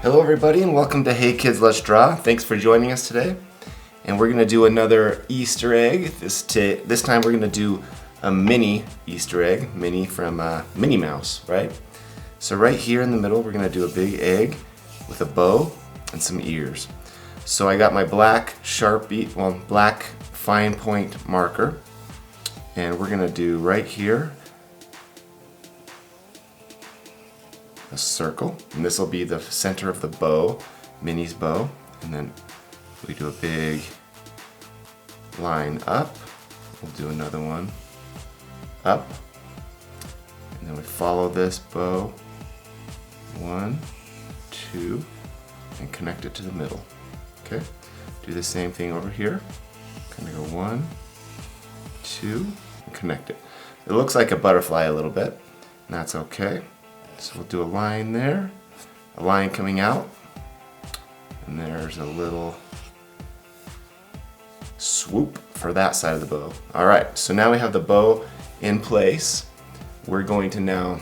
Hello everybody and welcome to Hey Kids Let's Draw. Thanks for joining us today. And we're going to do another Easter egg. This time we're going to do a Minnie Easter egg. Minnie from Minnie Mouse, right? So right here in the middle we're going to do a big egg with a bow and some ears. So I got my black Sharpie, black fine point marker. And we're going to do right here a circle, and this will be the center of the bow, Minnie's bow, and then we do a big line up. We'll do another one up, and then we follow this bow, 1, 2, and connect it to the middle. Okay, do the same thing over here. Kind of go 1, 2, and connect it. It looks like a butterfly a little bit, and that's okay. So we'll do a line there, a line coming out, and there's a little swoop for that side of the bow. Alright, so now we have the bow in place. We're going to now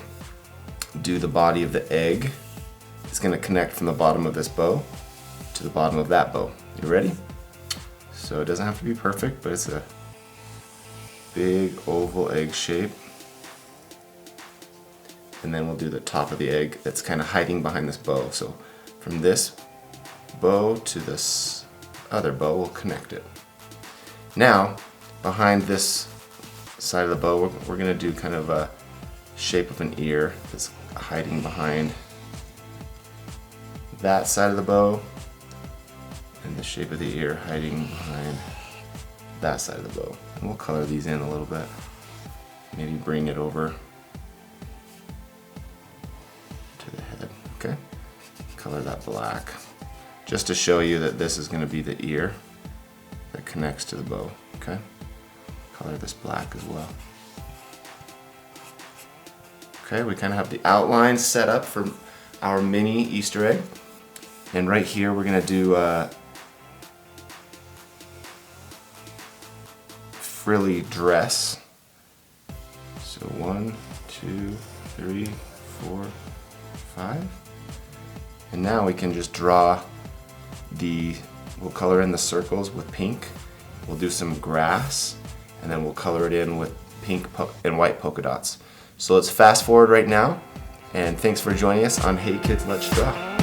do the body of the egg. It's going to connect from the bottom of this bow to the bottom of that bow. You ready? So it doesn't have to be perfect, but it's a big oval egg shape. And then we'll do the top of the egg that's kind of hiding behind this bow. So from this bow to this other bow, we'll connect it. Now, behind this side of the bow, we're going to do kind of a shape of an ear that's hiding behind that side of the bow, and the shape of the ear hiding behind that side of the bow. And we'll color these in a little bit. Maybe bring it over the head, okay? Color that black, just to show you that this is going to be the ear that connects to the bow, okay? Color this black as well. Okay, we kind of have the outline set up for our mini Easter egg, and right here we're going to do a frilly dress. So 1, 2, 3, 4, 5. And now we can just draw we'll color in the circles with pink. We'll do some grass, and then we'll color it in with pink and white polka dots. So let's fast forward right now, and thanks for joining us on Hey Kids Let's Draw.